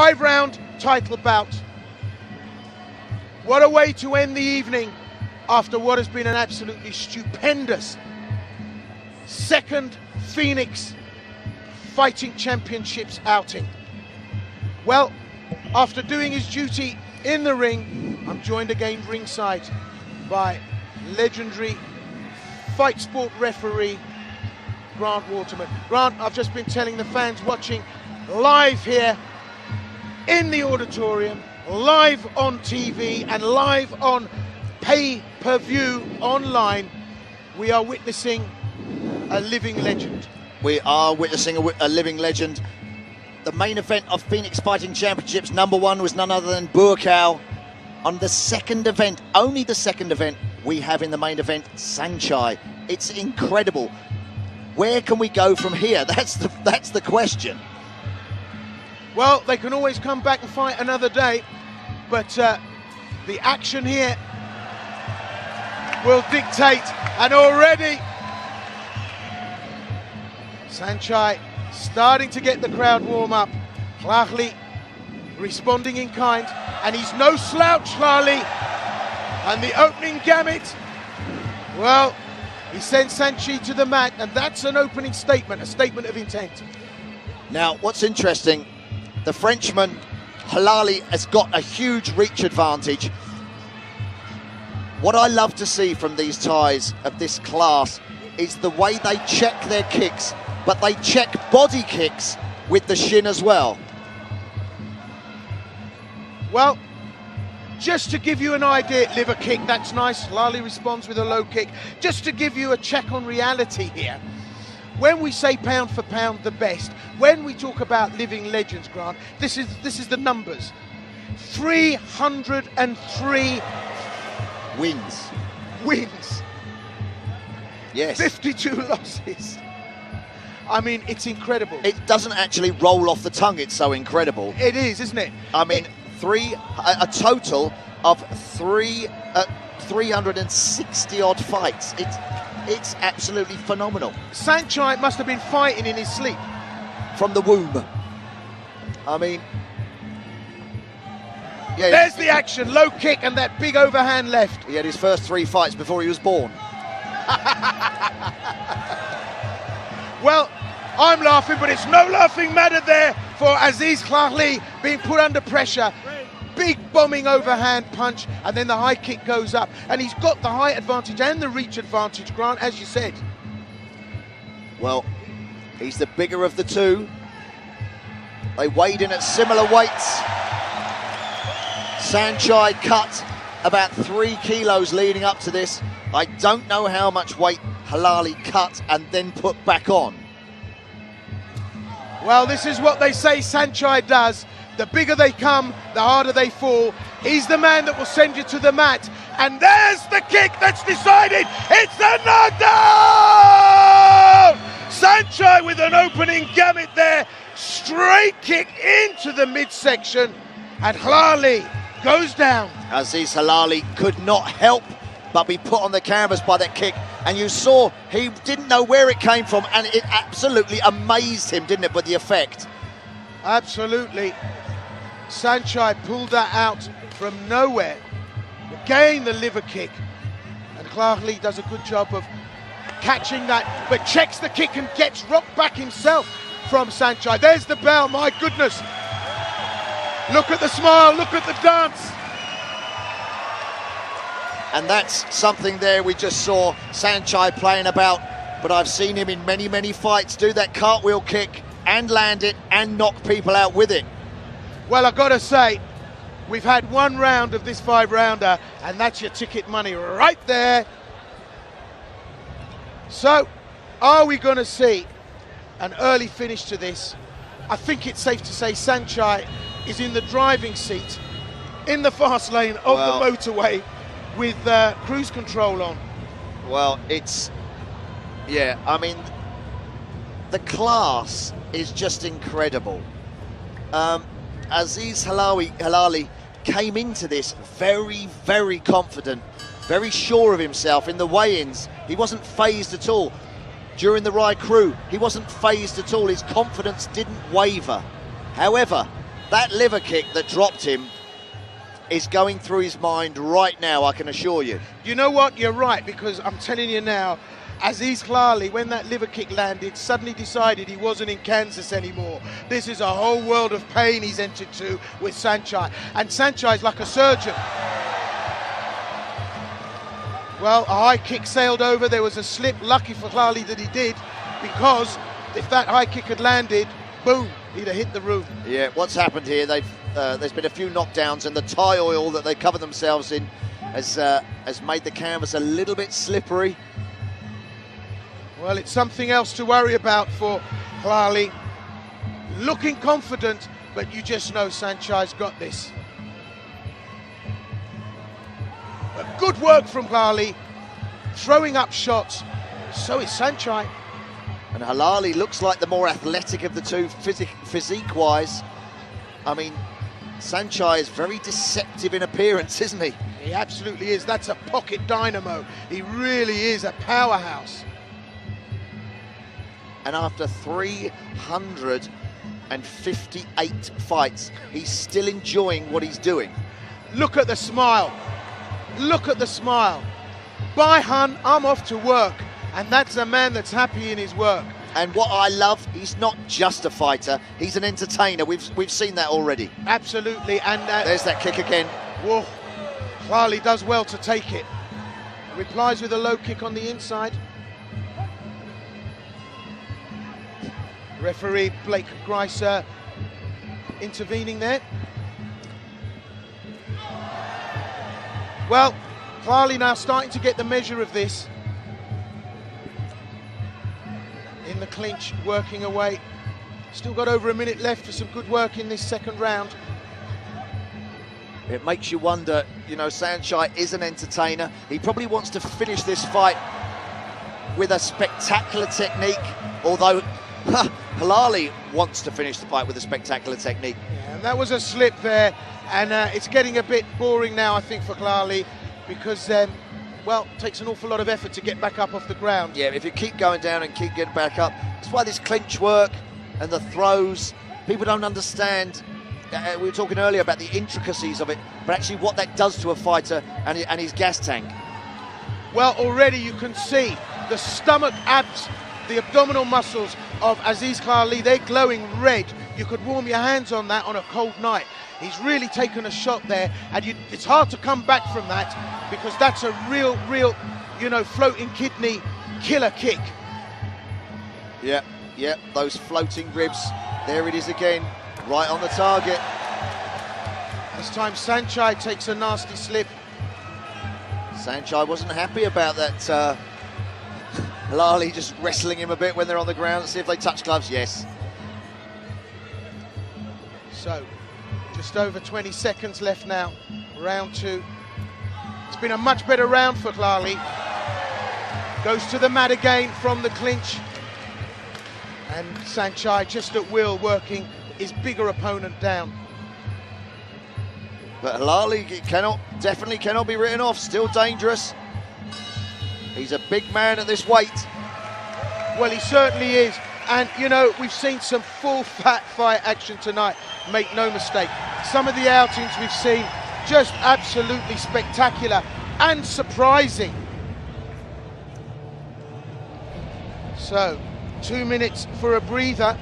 5-round title bout. What a way to end the evening after what has been an absolutely stupendous second Phoenix Fighting Championships outing. Well, after doing his duty in the ring, I'm joined again ringside by legendary fight sport referee Grant Waterman. Grant, I've just been telling the fans watching live here in the auditorium, live on TV and live on pay-per-view online, we are witnessing a living legend. We are witnessing a living legend. The main event of Phoenix Fighting Championships, number one, was none other than Buakaw. On the second event, only the second event, we have in the main event Saenchai. It's incredible. Where can we go from here? That's the question. Well, they can always come back and fight another day, but the action here will dictate, and already Saenchai starting to get the crowd warm up. Hlahli responding in kind, and he's no slouch, Hlahli. And the opening gamut, well, he sends Saenchai to the mat, and that's an opening statement, a statement of intent. Now, what's interesting, the Frenchman, Hlahli, has got a huge reach advantage. What I love to see from these Thais of this class is the way they check their kicks, but they check body kicks with the shin as well. Well, just to give you an idea, liver kick, that's nice. Hlahli responds with a low kick. Just to give you a check on reality here, when we say pound for pound the best, when we talk about living legends, Grant, this is the numbers. 303 wins. Yes. 52 losses. I mean, it's incredible. It doesn't actually roll off the tongue, it's so incredible. It is, isn't it? I mean, a total of 360 odd fights. It's absolutely phenomenal. Saenchai must have been fighting in his sleep. From the womb. I mean, yeah. There's the action, low kick and that big overhand left. He had his first 3 fights before he was born. Well, I'm laughing, but it's no laughing matter there for Azize Hlahli being put under pressure. Big bombing overhand punch, and then the high kick goes up. And he's got the height advantage and the reach advantage, Grant, as you said. Well, he's the bigger of the two. They weighed in at similar weights. Saenchai cut about 3 kilos leading up to this. I don't know how much weight Hlahli cut and then put back on. Well, this is what they say Saenchai does. The bigger they come, the harder they fall. He's the man that will send you to the mat. And there's the kick that's decided. It's a knockdown! Saenchai with an opening gamut there. Straight kick into the midsection. And Hlahli goes down. Azize Hlahli could not help but be put on the canvas by that kick. And you saw he didn't know where it came from, and it absolutely amazed him, didn't it, with the effect? Absolutely. Saenchai pulled that out from nowhere. Again, the liver kick. And Hlahli does a good job of catching that, but checks the kick and gets rocked back himself from Saenchai. There's the bell, my goodness. Look at the smile, look at the dance. And that's something there we just saw Saenchai playing about, but I've seen him in many, many fights do that cartwheel kick and land it and knock people out with it. Well, I've got to say, we've had 1 round of this 5-rounder, and that's your ticket money right there. So, are we going to see an early finish to this? I think it's safe to say Saenchai is in the driving seat in the fast lane of the motorway with cruise control on. Well, yeah, I mean, the class is just incredible. Azize Hlahli came into this very, very confident, very sure of himself in the weigh-ins. He wasn't phased at all. During the Rai Crew, he wasn't phased at all. His confidence didn't waver. However, That liver kick that dropped him is going through his mind right now, I can assure you. You know what? You're right, because I'm telling you now, Azize Clowley, when that liver kick landed, suddenly decided he wasn't in Kansas anymore. This is a whole world of pain he's entered to with Saenchai. And Saenchai's like a surgeon. Well, a high kick sailed over. There was a slip. Lucky for Clowley that he did, because if that high kick had landed, boom, he'd have hit the roof. Yeah, what's happened here, there's been a few knockdowns, and the Thai oil that they cover themselves in has made the canvas a little bit slippery. Well, it's something else to worry about for Clowley. Looking confident, but you just know Saenchai's got this. But good work from Clowley, throwing up shots. So is Saenchai. And Halali looks like the more athletic of the two, physique-wise. I mean, Saenchai is very deceptive in appearance, isn't he? He absolutely is. That's a pocket dynamo. He really is a powerhouse. And after 358 fights, he's still enjoying what he's doing. Look at the smile. Look at the smile. Bye, hun, I'm off to work. And that's a man that's happy in his work. And what I love, he's not just a fighter, he's an entertainer. We've seen that already. Absolutely. And there's that kick again. Whoa, Clowley does well to take it. Replies with a low kick on the inside. Referee Blake Greiser intervening there. Well, Clowley now starting to get the measure of this. In the clinch, working away. Still got over a minute left for some good work in this second round. It makes you wonder, you know, Saenchai is an entertainer. He probably wants to finish this fight with a spectacular technique, although Halali wants to finish the fight with a spectacular technique. Yeah, and that was a slip there, and it's getting a bit boring now, I think, for Clowley, because well, it takes an awful lot of effort to get back up off the ground. Yeah, if you keep going down and keep getting back up, that's why this clinch work and the throws, people don't understand. We were talking earlier about the intricacies of it, but actually what that does to a fighter and his gas tank. Well, already you can see the stomach abs, the abdominal muscles of Azize Clowley, they're glowing red. You could warm your hands on that on a cold night. He's really taken a shot there, and it's hard to come back from that, because that's a real, you know, floating kidney killer kick. Yeah, those floating ribs. There it is again, right on the target. This time Saenchai takes a nasty slip. Saenchai wasn't happy about that. Halali just wrestling him a bit when they're on the ground. See if they touch gloves. Yes. So, just over 20 seconds left now, round two. It's been a much better round for Clowley. Goes to the mat again from the clinch. And Saenchai just at will working his bigger opponent down. But Halali definitely cannot be written off, still dangerous. He's a big man at this weight. Well, he certainly is. And, you know, we've seen some full fat fight action tonight, make no mistake. Some of the outings we've seen, just absolutely spectacular and surprising. So, 2 minutes for a breather,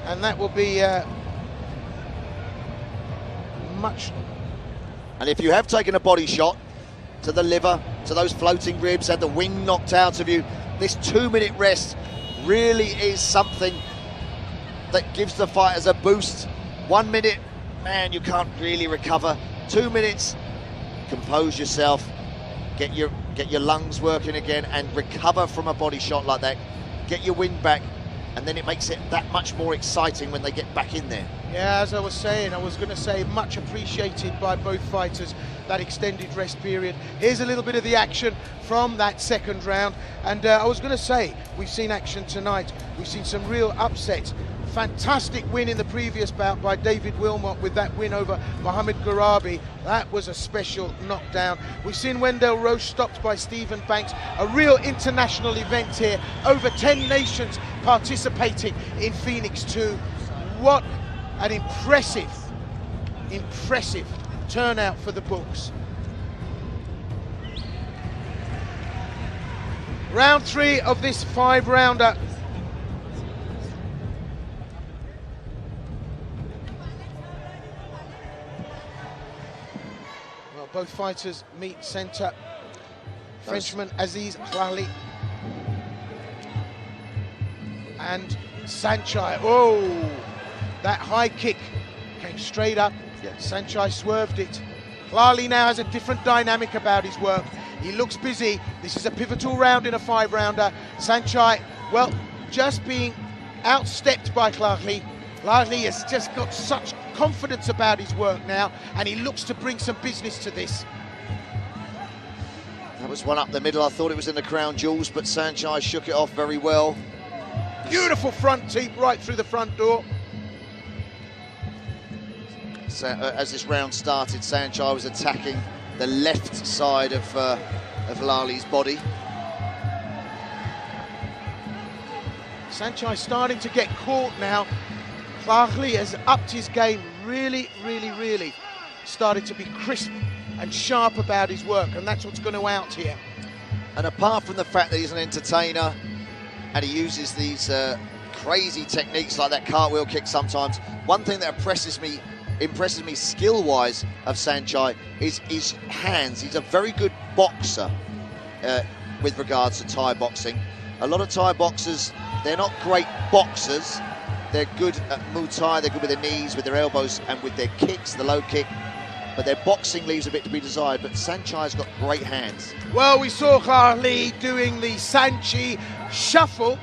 and that will be much. And if you have taken a body shot to the liver, to those floating ribs, had the wing knocked out of you, this 2 minute rest really is something that gives the fighters a boost. 1 minute, man, you can't really recover. 2 minutes, compose yourself, get your lungs working again, and recover from a body shot like that. Get your wind back, and then it makes it that much more exciting when they get back in there. Yeah, as I was saying, I was going to say much appreciated by both fighters, that extended rest period. Here's a little bit of the action from that second round, and I was going to say, we've seen action tonight. We've seen some real upsets. Fantastic win in the previous bout by David Wilmot with that win over Mohamed Gharabi. That was a special knockdown. We've seen Wendell Roche stopped by Stephen Banks. A real international event here. Over 10 nations participating in Phoenix 2. What an impressive impressive turnout for the books. Round 3 of this 5-rounder. Well, both fighters meet center. Frenchman Azize Trận and Saenchai. Oh, that high kick came straight up. Yeah. Saenchai swerved it. Trận now has a different dynamic about his work. He looks busy. This is a pivotal round in a 5-rounder. Saenchai, well, just being outstepped by Trận. Trận has just got such confidence about his work now, and he looks to bring some business to this. That was one up the middle. I thought it was in the crown jewels, but Saenchai shook it off very well. Beautiful front teep right through the front door. So, as this round started, Saenchai was attacking the left side of Lali's body. Saenchai starting to get caught now. Trận has upped his game, really started to be crisp and sharp about his work, and that's what's going to out here. And apart from the fact that he's an entertainer and he uses these crazy techniques like that cartwheel kick sometimes, one thing that impresses me skill-wise of Saenchai is his hands. He's a very good boxer with regards to Thai boxing. A lot of Thai boxers, they're not great boxers. They're good at muay thai, they're good with their knees, with their elbows, and with their kicks, the low kick. But their boxing leaves a bit to be desired, but Saenchai's got great hands. Well, we saw Trận doing the Saenchai shuffle,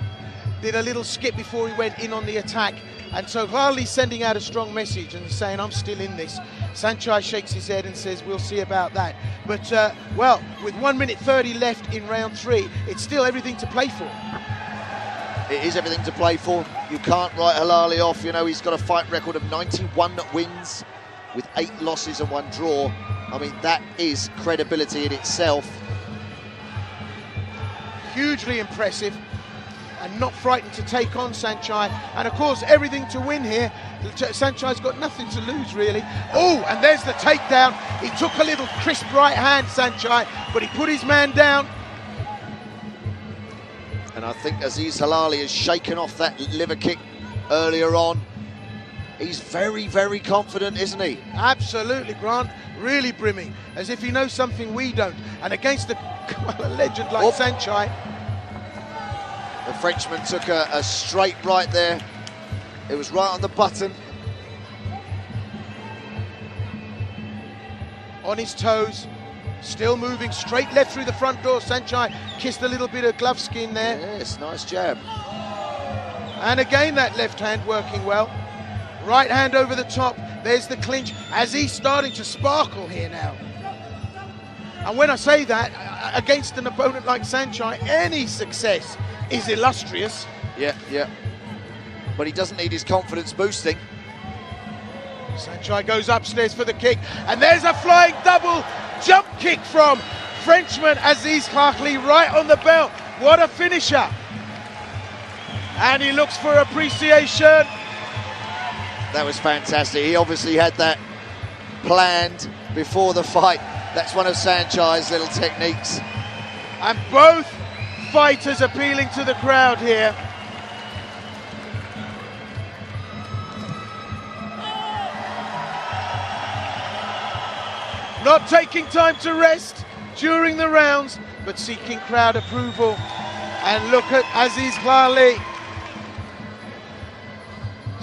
did a little skip before he went in on the attack. And so Trận sending out a strong message and saying, I'm still in this. Saenchai shakes his head and says, we'll see about that. But, well, with 1 minute 30 left in round 3, it's still everything to play for. It is everything to play for. You can't write Trận off. You know, he's got a fight record of 91 wins with 8 losses and 1 draw. I mean, that is credibility in itself. Hugely impressive, and not frightened to take on Saenchai. And of course, everything to win here. Saenchai's got nothing to lose, really. Oh, and there's the takedown. He took a little crisp right hand, Saenchai, but he put his man down. And I think Azize Trận has shaken off that liver kick earlier on. He's very confident, isn't he? Absolutely, Grant. Really brimming, as if he knows something we don't. And against a legend like Saenchai. The Frenchman took a straight right there. It was right on the button. On his toes, still moving, straight left through the front door. Saenchai kissed a little bit of glove skin there. Yes, nice jab. And again, that left hand working well. Right hand over the top, there's the clinch. Azize starting to sparkle here now. And when I say that, against an opponent like Saenchai, any success is illustrious. Yeah. But he doesn't need his confidence boosting. Saenchai goes upstairs for the kick, and there's a flying double jump kick from Frenchman Azize Trận right on the belt. What a finisher. And he looks for appreciation. That was fantastic. He obviously had that planned before the fight. That's one of Saenchai's little techniques. And both fighters appealing to the crowd here. Not taking time to rest during the rounds, but seeking crowd approval. And look at Azize Trận.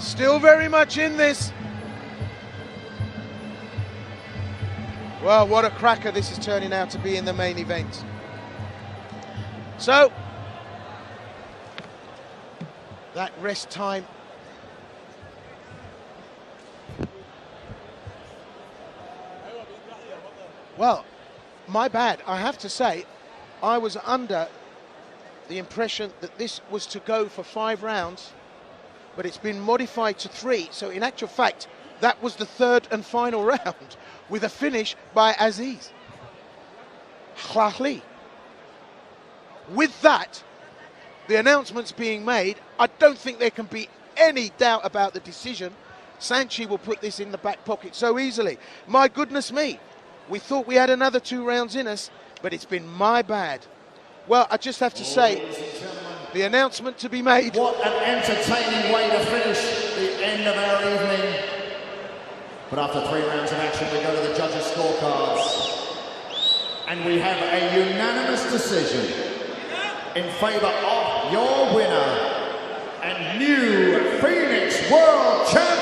Still very much in this. Well, what a cracker this is turning out to be in the main event. So, that rest time. Well, my bad, I have to say, I was under the impression that this was to go for 5 rounds, but it's been modified to 3. So in actual fact, that was the 3rd and final round, with a finish by Azize Trận. With that, the announcements being made, I don't think there can be any doubt about the decision. Saenchai will put this in the back pocket so easily. My goodness me, we thought we had another 2 rounds in us, but it's been my bad. Well, I just have to say, the announcement to be made. What an entertaining way to finish the end of our evening. But after 3 rounds of action, we go to the judges' scorecards. And we have a unanimous decision in favour of your winner and new Phoenix World Champion,